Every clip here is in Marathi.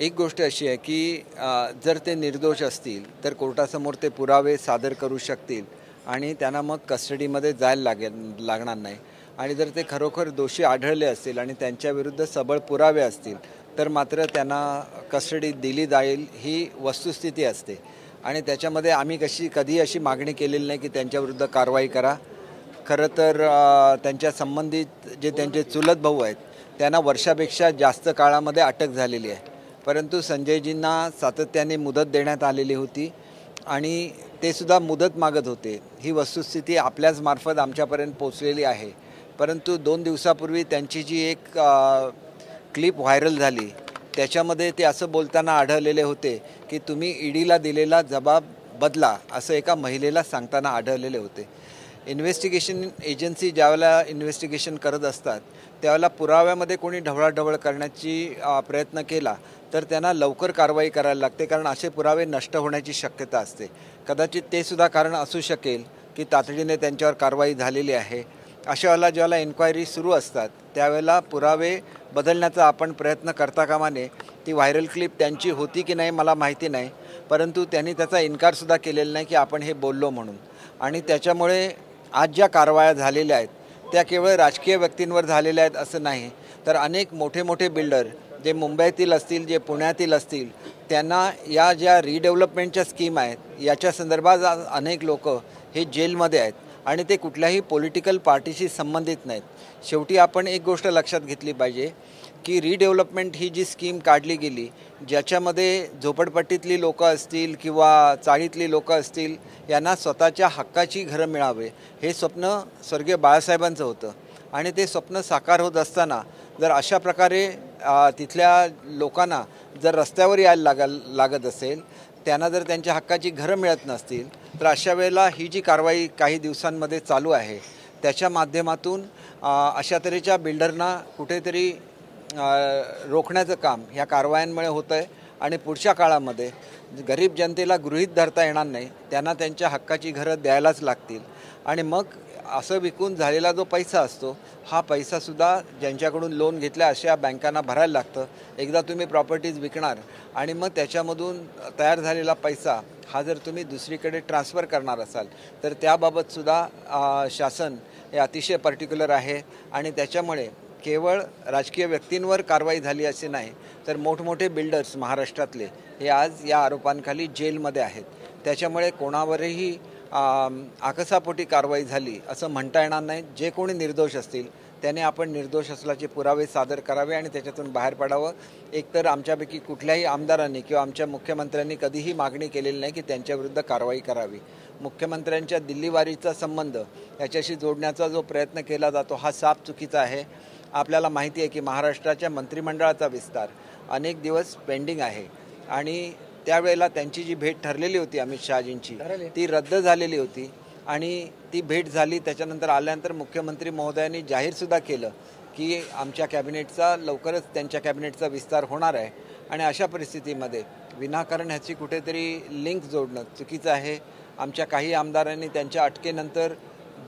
एक गोष्ट अशी आहे की जर ते निर्दोष असतील तर कोर्टासमोर ते पुरावे सादर करू शकतील आणि त्यांना मग कस्टडीमध्ये जायला लागणार नाही. आणि जर ते खरोखर दोषी आढळले असतील आणि त्यांच्याविरुद्ध सबळ पुरावे असतील तर मात्र त्यांना कस्टडी दिली जाईल ही वस्तुस्थिती असते. आणि त्याच्यामध्ये आम्ही कधी अशी मागणी केलेली नाही की त्यांच्याविरुद्ध कारवाई करा. खरं तर त्यांच्या संबंधित जे त्यांचे चुलत भाऊ आहेत त्यांना वर्षापेक्षा जास्त काळामध्ये अटक झालेली आहे. परंतु संजयजींना सातत्याने मुदत देण्यात आलेली होती आणि ते सुद्धा मुदत मागत होते. ही वस्तुस्थिती आपल्याच मार्फत आमच्यापर्यंत पोहोचलेली आहे. परंतु 2 दिवसापूर्वी त्यांची जी एक क्लिप व्हायरल झाली त्याच्यामध्ये ते असं बोलताना आढळलेले होते की तुम्ही ईडीला दिलेला जबाब बदला असं एका महिलेला सांगताना आढळलेले होते. इन्व्हेस्टिगेशन एजन्सी ज्यावेळेला इन्व्हेस्टिगेशन करत असतात त्यावेळेला पुराव्यामध्ये कोणी ढवळाढवळ करण्याची प्रयत्न केला तर त्यांना लवकर कारवाई करायला लागते, कारण असे पुरावे नष्ट होण्याची शक्यता असते. कदाचित ते सुद्धा कारण असू शकेल की तातडीने त्यांच्यावर कारवाई झालेली आहे. अशा वेळेला ज्यावेळेला एन्क्वायरी सुरू असतात त्यावेळेला पुरावे बदलण्याचा आपण प्रयत्न करता कामा नये. ती व्हायरल क्लिप त्यांची होती की नाही मला माहिती नाही, परंतु त्यांनी त्याचा इन्कारसुद्धा केलेला नाही की आपण हे बोललो म्हणून. आणि त्याच्यामुळे आज ज्या कारवाया झालेल्या आहेत त्या केवळ राजकीय व्यक्तींवर झालेल्या आहेत असं नाही, तर अनेक मोठे मोठे बिल्डर जे मुंबईतील असतील, जे पुण्यातील असतील, त्यांना या ज्या रिडेव्हलपमेंटच्या स्कीम आहेत याच्या संदर्भात अनेक लोक हे जेलमध्ये आहेत आणि ते कुठल्याही पॉलिटिकल पार्टीशी संबंधित नाहीत. शेवटी आपण एक गोष्ट लक्षात घेतली पाहिजे की रिडेव्हलपमेंट ही जी स्कीम काढली गेली ज्याच्यामध्ये झोपडपट्टीतली लोकं असतील किंवा चाळीतली लोकं असतील यांना स्वतःच्या हक्काची घरं मिळावे हे स्वप्न स्वर्गीय बाळासाहेबांचं होतं. आणि ते स्वप्न साकार होत असताना जर अशा प्रकारे तिथल्या लोकांना जर रस्त्यावर यायला लागत असेल, त्यांना जर त्यांच्या हक्काची घरं मिळत नसतील, तर अशा वेळेला ही जी कारवाई काही दिवसांमध्ये चालू आहे त्याच्या माध्यमातून अशा तऱ्हेच्या बिल्डरना कुठेतरी रोखण्याचं काम ह्या कारवायांमुळे होतं आहे. आणि पुढच्या काळामध्ये गरीब जनतेला गृहीत धरता येणार नाही, त्यांना त्यांच्या हक्काची घरं द्यायलाच लागतील. आणि मग असं विकून झालेला जो पैसा असतो हा पैसासुद्धा ज्यांच्याकडून लोन घेतल्या अशा बँकांना भरायला लागतं. एकदा तुम्ही प्रॉपर्टीज विकणार आणि मग त्याच्यामधून तयार झालेला पैसा हा जर तुम्ही दुसरीकडे ट्रान्सफर करणार असाल तर त्याबाबतसुद्धा शासन हे अतिशय पर्टिक्युलर आहे. आणि त्याच्यामुळे केवळ राजकीय व्यक्तींवर कारवाई झाली असे नाही, तर मोठमोठे बिल्डर्स महाराष्ट्रातले हे आज या आरोपांखाली जेलमध्ये आहेत. त्याच्यामुळे कोणावरही आकसापोटी कारवाई झाली असं म्हणता येणार नाही. जे कोणी निर्दोष असतील त्याने आपण निर्दोष असल्याचे पुरावे सादर करावे आणि त्याच्यातून बाहेर पडावं. एकतर आमच्यापैकी कुठल्याही आमदारांनी किंवा आमच्या मुख्यमंत्र्यांनी कधीही मागणी केलेली नाही की त्यांच्याविरुद्ध कारवाई करावी. मुख्यमंत्र्यांच्या दिल्लीवारीचा संबंध याच्याशी जोडण्याचा जो प्रयत्न केला जातो हा साफ चुकीचा आहे. आपल्याला माहिती आहे की महाराष्ट्राच्या मंत्रिमंडळाचा विस्तार अनेक दिवस पेंडिंग आहे आणि त्यावेळेला त्यांची जी भेट ठरलेली होती अमित शहाजींची ती रद्द झालेली होती. आणि ती भेट झाली त्याच्यानंतर आल्यानंतर मुख्यमंत्री महोदयांनी जाहीरसुद्धा केलं की आमच्या कॅबिनेटचा लवकरच त्यांच्या कॅबिनेटचा विस्तार होणार आहे. आणि अशा परिस्थितीमध्ये विनाकारण ह्याची कुठेतरी लिंक जोडणं चुकीचं आहे. आमच्या काही आमदारांनी त्यांच्या अटकेनंतर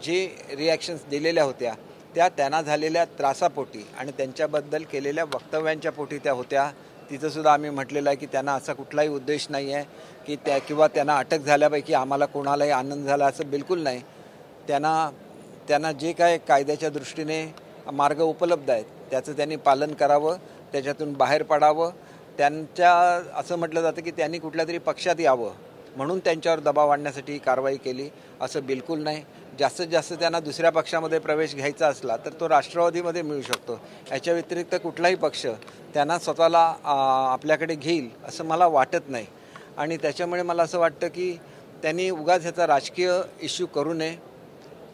जे रिॲक्शन्स दिलेल्या होत्या त्या त्यांना झालेल्या त्रासापोटी आणि त्यांच्याबद्दल केलेल्या वक्तव्यांच्या पोटी त्या होत्या. तिथंसुद्धा आम्ही म्हटलेलं आहे की त्यांना असा कुठलाही उद्देश नाही आहे की किंवा त्यांना अटक झाल्यापैकी आम्हाला कोणालाही आनंद झाला असं बिलकुल नाही. त्यांना जे काय कायद्याच्या दृष्टीने मार्ग उपलब्ध आहेत त्याचं त्यांनी पालन करावं, त्याच्यातून बाहेर पडावं. असं म्हटलं जातं की त्यांनी कुठल्या तरी पक्षात यावं म्हणून त्यांच्यावर दबाव आणण्यासाठी ही कारवाई केली असं बिलकुल नाही. जास्तीत जास्त त्यांना दुसऱ्या पक्षामध्ये प्रवेश घ्यायचा असला तर तो राष्ट्रवादीमध्ये मिळू शकतो. याच्या व्यतिरिक्त कुठलाही पक्ष त्यांना स्वतःला आपल्याकडे घेईल असं मला वाटत नाही. आणि त्याच्यामुळे मला असं वाटतं की त्यांनी उगाच ह्याचा राजकीय इश्यू करू नये.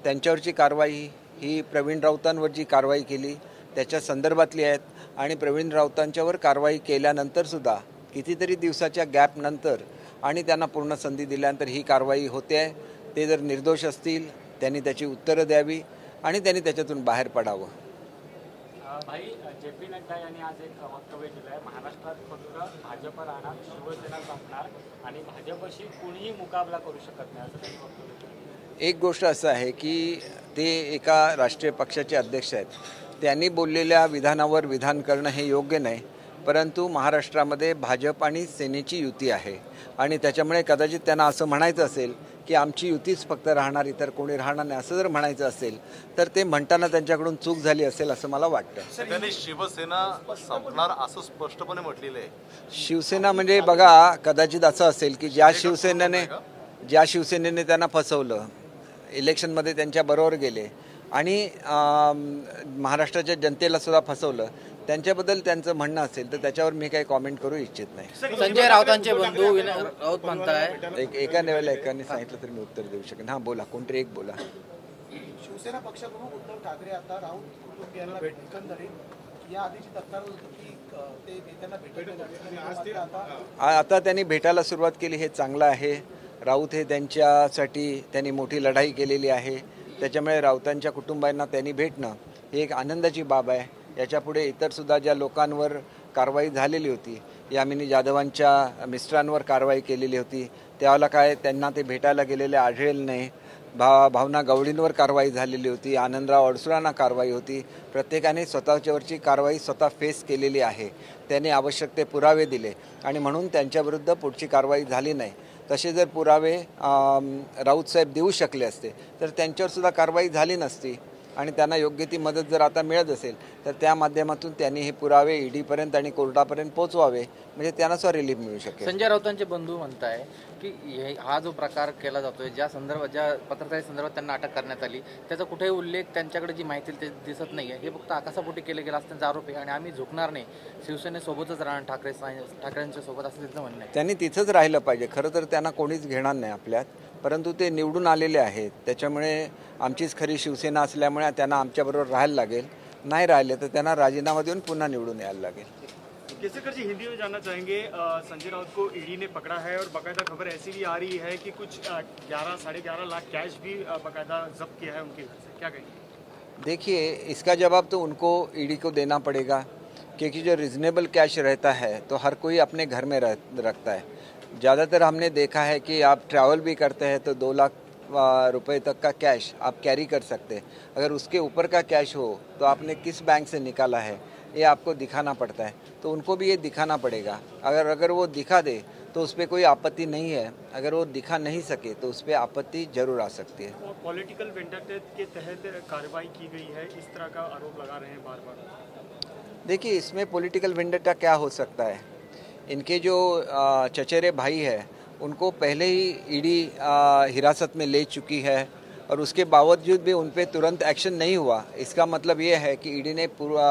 त्यांच्यावरची कारवाई ही प्रवीण राऊतांवर जी कारवाई केली त्याच्या संदर्भातली आहेत आणि प्रवीण राऊतांच्यावर कारवाई केल्यानंतरसुद्धा कितीतरी दिवसाच्या गॅपनंतर आणि त्यांना पूर्ण संधी दिल्यानंतर ही कारवाई होते आहे. ते जर निर्दोष असतील त्यांनी त्याची उत्तरं द्यावी आणि त्यांनी त्याच्यातून बाहेर पडावं. भाई जे.पी. नड्डा यांनी आज एक वक्तव्य दिलं आहे, महाराष्ट्रात फक्त भाजप राहणार, शिवसेना संपणार आणि भाजपशी कुणीही मुकाबला करू शकत नाही असं त्यांनी वक्तव्य केलं. एक गोष्ट असं आहे की ते एका राष्ट्रीय पक्षाचे अध्यक्ष आहेत. त्यांनी बोललेल्या विधानावर विधान करणं हे योग्य नाही. परंतु महाराष्ट्रामध्ये भाजप आणि सेनेची युती आहे आणि त्याच्यामुळे कदाचित त्यांना असं म्हणायचं असेल की आमची युतीच फक्त राहणार, इतर कोणी राहणार नाही, असं जर म्हणायचं असेल तर ते म्हणताना त्यांच्याकडून चूक झाली असेल असं मला वाटतं. त्यांनी शिवसेना संपणार असं स्पष्टपणे म्हटलेलं आहे. शिवसेना म्हणजे बघा, कदाचित असं असेल की ज्या शिवसेनेने त्यांना फसवलं, इलेक्शनमध्ये त्यांच्याबरोबर गेले आणि महाराष्ट्राच्या जनतेला सुद्धा फसवलं, त्यांच्याबद्दल त्यांचं म्हणणं असेल तर त्याच्यावर मी काही कॉमेंट करू इच्छित नाही. संजय राऊतांचे बंधू विनय राऊत म्हणताय एका लेवलला एकाने सांगितलं तर मी उत्तर देऊ शकेन. हां बोला, कोणतरी एक बोला. शिवसेना पक्षप्रमुख उद्धव ठाकरे आता राऊत कुटुंबियांना एकंदरीत या आधीची तक्रार होती की ते नेत्यांना भेटायला आता त्यांनी भेटायला सुरुवात केली, हे चांगलं आहे. राऊत हे त्यांच्यासाठी त्यांनी मोठी लढाई केलेली आहे, त्याच्यामुळे राऊतांच्या कुटुंबांना त्यांनी भेटणं ही एक आनंदाची बाब आहे. याच्यापुढे इतरसुद्धा ज्या लोकांवर कारवाई झालेली होती, यामिनी जाधवांच्या मिस्टरांवर कारवाई केलेली होती, त्यावेळेला काय त्यांना ते भेटायला गेलेले आढळले नाही. भावना गवळींवर कारवाई झालेली होती, आनंदराव अडसुळांना कारवाई होती. प्रत्येकाने स्वतःच्यावरची कारवाई स्वतः फेस केलेली आहे. त्यांनी आवश्यक ते पुरावे दिले आणि म्हणून त्यांच्याविरुद्ध पुढची कारवाई झाली नाही. तसे जर पुरावे राऊतसाहेब देऊ शकले असते तर त्यांच्यावरसुद्धा कारवाई झाली नसती आणि त्यांना योग्य ती मदत जर आता मिळत असेल तर त्या माध्यमातून त्यांनी हे पुरावे ईडीपर्यंत आणि कोर्टापर्यंत पोहोचवावे, म्हणजे त्यांना सुद्धा रिलीफ मिळू शकेल. संजय राऊतांचे बंधू म्हणताय की हा जो प्रकार केला जातोय, ज्या पत्रकारिता संदर्भात त्यांना अटक करण्यात आली, त्याचा कुठेही उल्लेख त्यांच्याकडे जी माहिती ते दिसत नाही आहे. हे फक्त आकाशापोटी केलं गेलं असं त्यांचा आरोप आहे आणि आम्ही झुकणार नाही, शिवसेनेसोबतच राहणार, ठाकरेंच्या सोबत असं त्यांचं म्हणणं आहे. त्यांनी तिथंच राहिलं पाहिजे. खरं तर त्यांना कोणीच घेणार नाही आपल्यात, परंतु ते निवडून आलेले आहेत, त्याच्यामुळे आमचीच खरी शिवसेना असल्यामुळे त्यांना आमच्याबरोबर राहायला लागेल. नहीं राहिले तो त्यांना राजीनामा देऊन पुन्हा निवडून यायला लागेल. केसरकर जी, हिंदी में जानना चाहेंगे, संजय राउत को ईडी ने पकड़ा है और बाकायदा खबर ऐसी भी आ रही है कि कुछ 11-11.5 लाख कैश भी बाकायदा जब्त किया है उनके घर से, क्या कहेंगे? देखिए, इसका जवाब तो उनको ईडी को देना पड़ेगा, क्योंकि जो रिजनेबल कैश रहता है तो हर कोई अपने घर में रखता है. ज़्यादातर हमने देखा है कि आप ट्रैवल भी करते हैं तो 2 लाख रुपए तक का कैश आप कैरी कर सकते हैं. अगर उसके ऊपर का कैश हो तो आपने किस बैंक से निकाला है ये आपको दिखाना पड़ता है, तो उनको भी ये दिखाना पड़ेगा. अगर वो दिखा दे तो उस पर कोई आपत्ति नहीं है, अगर वो दिखा नहीं सके तो उस पर आपत्ति जरूर आ सकती है. पॉलिटिकल वेंडक्टा के तहत कार्रवाई की गई है, इस तरह का आरोप लगा रहे हैं बार बार. देखिए, इसमें पॉलिटिकल वेंडक्टा क्या हो सकता है. इनके जो चचेरे भाई है उनको पहले ही ईडी हिरासत में ले चुकी है और उसके बावजूद भी उन पर तुरंत एक्शन नहीं हुआ. इसका मतलब ये है कि ईडी ने पूरा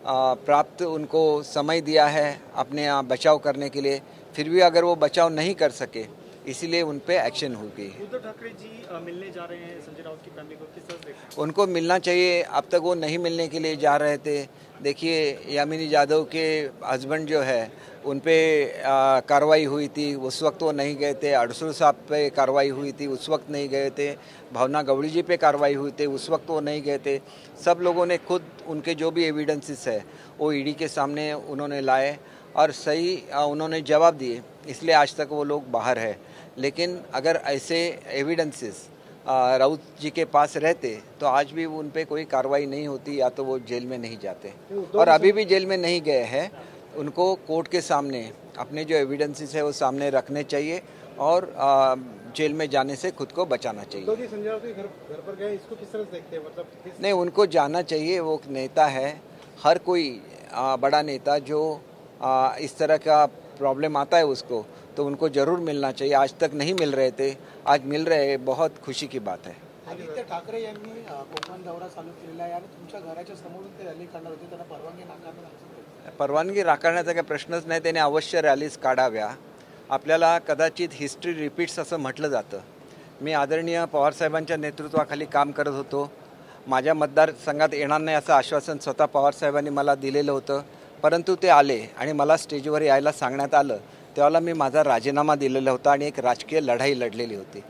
प्राप्त उनको समय दिया है अपने बचाव करने के लिए, फिर भी अगर वो बचाव नहीं कर सके इसीलिए उन पे एक्शन हो गई. उद्धव ठाकरे जी मिलने जा रहे हैं संजय राउत की फैमिली को, किस तरह देखते हैं? उनको मिलना चाहिए. अब तक वो नहीं मिलने के लिए जा रहे थे. देखिए, यामिनी जाधव के हस्बैंड जो है उन पे कार्रवाई हुई थी, उस वक्त वो नहीं गए थे. अडसूल साहब पे कार्रवाई हुई थी, उस वक्त नहीं गए थे. भावना गवड़ी जी पे कार्रवाई हुई थी, उस वक्त वो नहीं गए थे. सब लोगों ने खुद उनके जो भी एविडेंसेस है वो ईडी के सामने उन्होंने लाए और सही उन्होंने जवाब दिए, इसलिए आज तक वो लोग बाहर है. लेकिन अगर ऐसे एविडेंसेस राउत जी के पास रहते तो आज भी उन पे कोई कार्रवाई नहीं होती, या तो वो जेल में नहीं जाते. और अभी भी जेल में नहीं गए हैं. उनको कोर्ट के सामने अपने जो एविडेंसेस है वो सामने रखने चाहिए और जेल में जाने से खुद को बचाना चाहिए. तो संजय राउत के घर पर गए, इसको किस तरह से देखते हैं? मतलब नहीं, उनको जाना चाहिए. वो नेता है, हर कोई बड़ा नेता जो इस तरह का प्रॉब्लम आता है उसको, तो उनको ज़रूर मिलना चाहिए. आज तक नहीं मिल रहे थे, आज मिल रहे हैं, बहुत खुशी की बात है. आदित्य ठाकरे यांनी कोकण दौरा चालू केलेला आहे आणि तुमच्या घराच्या समोरून ते रॅली काढणार होते, त्यांना परवानगी नाकारण्यात. परवानगी नाकारण्याचा काही प्रश्नच नाही. त्याने अवश्य रॅलीज काढाव्या. आपल्याला कदाचित हिस्ट्री रिपीट्स असं म्हटलं जातं. मी आदरणीय पवारसाहेबांच्या नेतृत्वाखाली काम करत होतो. माझ्या मतदारसंघात येणार नाही असं आश्वासन स्वतः पवारसाहेबांनी मला दिलेलं होतं, परंतु ते आले आणि मला स्टेजवर यायला सांगण्यात आलं. त्यावेळेला मी माझा राजीनामा दिलेला होता आणि एक राजकीय लढाई लढलेली होती.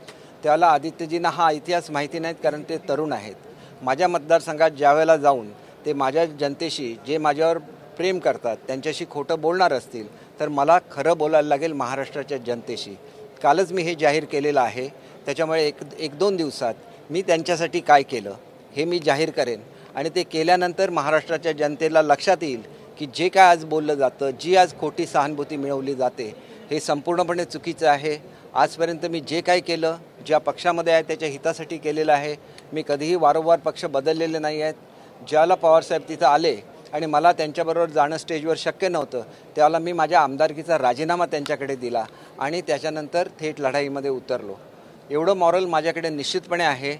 त्यावेळेला आदित्यजींना हा इतिहास माहिती नाहीत, कारण ते तरुण आहेत. माझ्या मतदारसंघात ज्यावेळेला जाऊन ते माझ्या जनतेशी, जे माझ्यावर प्रेम करतात, त्यांच्याशी खोटं बोलणार असतील तर मला खरं बोलायला लागेल महाराष्ट्राच्या जनतेशी. कालच मी हे जाहीर केलेलं आहे. त्याच्यामुळे एक 2 दिवसात मी त्यांच्यासाठी काय केलं हे मी जाहीर करेन आणि ते केल्यानंतर महाराष्ट्राच्या जनतेला लक्षात येईल की जे काय आज बोललं जातं, जी आज खोटी सहानुभूती मिळवली जाते, हे संपूर्णपणे चुकीचं आहे. आजपर्यंत मी जे काय केलं, ज्या पक्षामध्ये आहे त्याच्या हितासाठी केलेलं आहे. मी कधीही वारंवार पक्ष बदललेले नाही आहेत. ज्याला पवारसाहेब तिथं आले आणि मला त्यांच्याबरोबर जाणं स्टेजवर शक्य नव्हतं, त्यावेळेला मी माझ्या आमदारकीचा राजीनामा त्यांच्याकडे दिला आणि त्याच्यानंतर थेट लढाईमध्ये उतरलो. एवढं मॉरल माझ्याकडे निश्चितपणे आहे.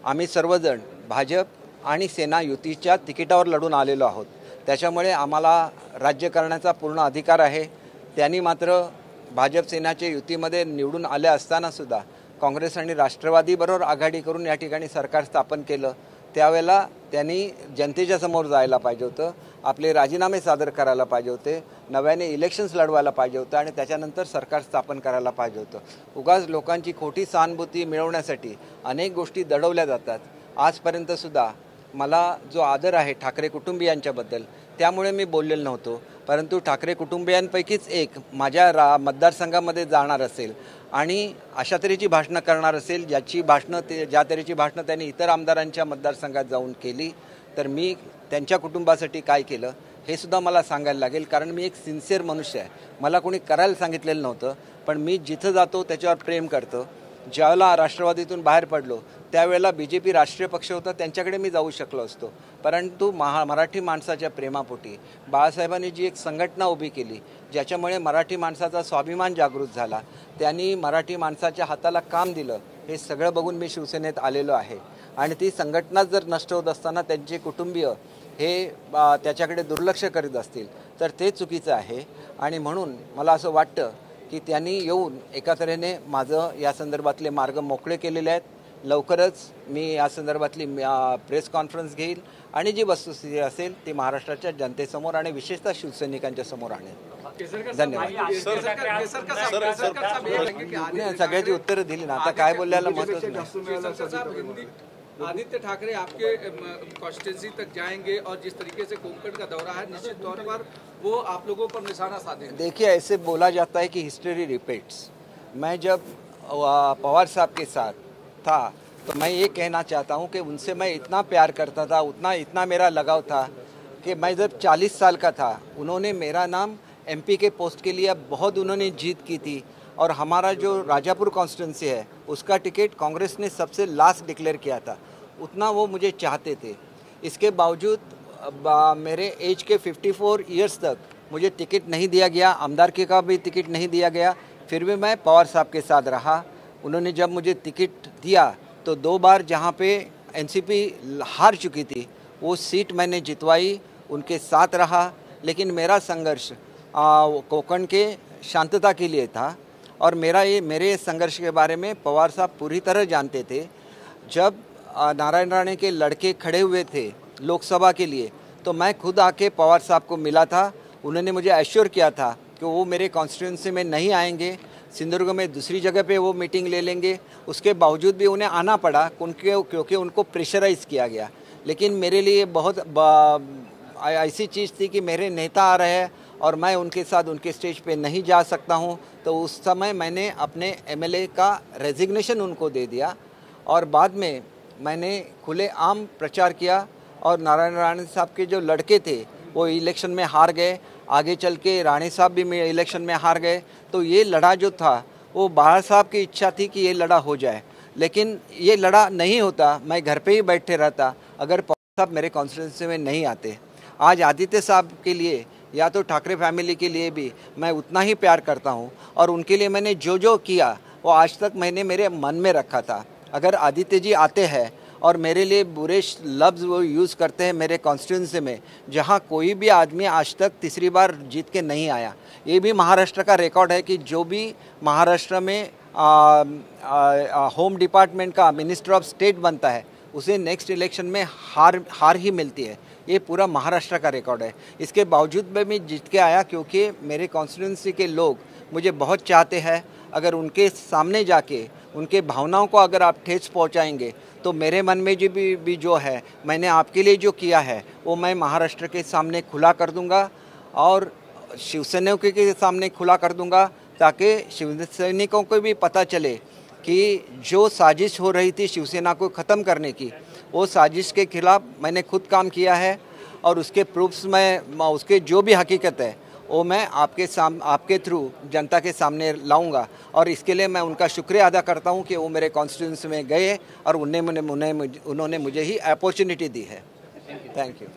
आम्ही सर्वजण भाजप आणि सेना युतीच्या तिकिटावर लढून आलेलो आहोत. त्याच्यामुळे आम्हाला राज्य करण्याचा पूर्ण अधिकार आहे. त्यांनी मात्र भाजप सेनाच्या युतीमध्ये निवडून आले असतानासुद्धा काँग्रेस आणि राष्ट्रवादीबरोबर आघाडी करून या ठिकाणी सरकार स्थापन केलं. त्यावेळेला त्यांनी जनतेच्या समोर जायला पाहिजे होतं, आपले राजीनामे सादर करायला पाहिजे होते, नव्याने इलेक्शन्स लढवायला पाहिजे होतं आणि त्याच्यानंतर सरकार स्थापन करायला पाहिजे होतं. उगाच लोकांची खोटी सहानुभूती मिळवण्यासाठी अनेक गोष्टी दडवल्या जातात. आजपर्यंतसुद्धा मला जो आदर आहे ठाकरे कुटुंबियांच्याबद्दल, त्यामुळे मी बोललेलो नव्हतो. परंतु ठाकरे कुटुंबियांपैकीच एक माझ्या मतदारसंघामध्ये जाणार असेल आणि अशा तऱ्हेची भाषणं करणार असेल, ज्या तऱ्हेची भाषणं त्यांनी इतर आमदारांच्या मतदारसंघात जाऊन केली, तर मी त्यांच्या कुटुंबासाठी काय केलं हे सुद्धा मला सांगायला लागेल. कारण मी एक सिन्सिअर मनुष्य आहे. मला कोणी करायला सांगितलेलं नव्हतं, पण मी जिथं जातो त्याच्यावर प्रेम करतो. ज्यावेळेला राष्ट्रवादीतून बाहेर पडलो त्यावेळेला BJP राष्ट्रीय पक्ष होता, त्यांच्याकडे मी जाऊ शकलो असतो. परंतु मराठी माणसाच्या प्रेमापोटी बाळासाहेबांनी जी एक संघटना उभी केली, ज्याच्यामुळे मराठी माणसाचा स्वाभिमान जागृत झाला, त्यांनी मराठी माणसाच्या हाताला काम दिलं, हे सगळं बघून मी शिवसेनेत आलेलो आहे. आणि ती संघटना जर नष्ट होत असताना त्यांचे कुटुंबीय हे त्याच्याकडे दुर्लक्ष करीत असतील तर ते चुकीचं आहे. आणि म्हणून मला असं वाटतं की त्यांनी येऊन एका तऱ्हेने माझं या संदर्भातले मार्ग मोकळे केलेले आहेत. लवकरच मी या संदर्भातली प्रेस कॉन्फरन्स घेईल आणि जी वस्तुस्थिती असेल ती महाराष्ट्राच्या जनतेसमोर आणि विशेषतः शिवसैनिकांच्या समोर आणेल. धन्यवाद. सगळ्याची उत्तरं दिली ना, आता काय बोलल्याला महत्त्वच नाही. आदित्य ठाकरे आपके कॉन्स्टिट्यूंसी तक जाएंगे और जिस तरीके से कोंकण का दौरा है, निश्चित तौर पर वो आप लोगों पर निशाना साधेंगे. देखिए, ऐसे बोला जाता है कि हिस्ट्री रिपीट्स. मैं जब पवार साहब के साथ था तो मैं ये कहना चाहता हूँ कि उनसे मैं इतना प्यार करता था, इतना मेरा लगाव था कि मैं जब 40 साल का था उन्होंने मेरा नाम MP के पोस्ट के लिए बहुत उन्होंने जीत की थी. और हमारा जो राजापुर कॉन्स्टिट्यूंसी है उसका टिकट कांग्रेस ने सबसे लास्ट डिक्लेयर किया था. उतना वो मुझे चाहते थे. इसके बावजूद मेरे एज के 54 इयर्स तक मुझे टिकट नहीं दिया गया, आमदारकी का भी टिकट नहीं दिया गया. फिर भी मैं पवार साहब के साथ रहा. उन्होंने जब मुझे टिकट दिया तो 2 बार जहाँ पे NCP हार चुकी थी वो सीट मैंने जितवाई, उनके साथ रहा. लेकिन मेरा संघर्ष कोंकण के शांतता के लिए था और मेरे संघर्ष के बारे में पवार साहब पूरी तरह जानते थे. जब नारायण राणे के लड़के खड़े हुए थे लोकसभा के लिए तो मैं खुद आके पवार साहब को मिला था. उन्होंने मुझे एश्योर किया था कि वो मेरे कॉन्स्टिट्यूंसी में नहीं आएंगे, सिंधुदुर्ग में दूसरी जगह पे वो मीटिंग ले लेंगे. उसके बावजूद भी उन्हें आना पड़ा क्योंकि उनको प्रेशराइज किया गया. लेकिन मेरे लिए बहुत ऐसी चीज़ थी कि मेरे नेता आ रहे हैं और मैं उनके साथ उनके स्टेज पे नहीं जा सकता हूं. तो उस समय मैंने अपने MLA का रेजिग्नेशन उनको दे दिया और बाद में मैंने खुले आम प्रचार किया. और नारायण राणे साहब के जो लड़के थे वो इलेक्शन में हार गए, आगे चल के राणे साहब भी इलेक्शन में हार गए. तो ये लड़ा जो था वो बाला साहब की इच्छा थी कि ये लड़ा हो जाए, लेकिन ये लड़ा नहीं होता. मैं घर पे ही बैठे रहता अगर पवार साहब मेरे कॉन्स्टिट्यूंसी में नहीं आते. आज आदित्य साहब के लिए या तो ठाकरे फैमिली के लिए भी मैं उतना ही प्यार करता हूं और उनके लिए मैंने जो जो किया वो आज तक मैंने मेरे मन में रखा था. अगर आदित्य जी आते हैं और मेरे लिए बुरे लफ्ज़ वो यूज़ करते हैं मेरे कॉन्स्टिट्यूंसी में, जहां कोई भी आदमी आज तक तीसरी बार जीत के नहीं आया. ये भी महाराष्ट्र का रिकॉर्ड है कि जो भी महाराष्ट्र में होम डिपार्टमेंट का मिनिस्टर ऑफ स्टेट बनता है उसे नेक्स्ट इलेक्शन में हार ही मिलती है. ये पूरा महाराष्ट्र का रिकॉर्ड है. इसके बावजूद मैं जीत के आया क्योंकि मेरे कॉन्स्टिट्यूंसी के लोग मुझे बहुत चाहते हैं. अगर उनके सामने जाके उनके भावनाओं को अगर आप ठेस पहुंचाएंगे तो मेरे मन में जो भी जो है मैंने आपके लिए जो किया है वो मैं महाराष्ट्र के सामने खुला कर दूंगा और शिवसैनिकों के सामने खुला कर दूंगा, ताकि शिवसैनिकों को भी पता चले कि जो साजिश हो रही थी शिवसेना को ख़त्म करने की, वो साजिश के खिलाफ मैंने खुद काम किया है. और उसके प्रूफ्स में उसके जो भी हकीकत है वो मैं आपके थ्रू जनता के सामने लाऊंगा। और इसके लिए मैं उनका शुक्रिया अदा करता हूं कि वो मेरे कॉन्स्टिट्यूंसी में गए और उन्होंने मुझे ही अपॉर्चुनिटी दी है। Thank you.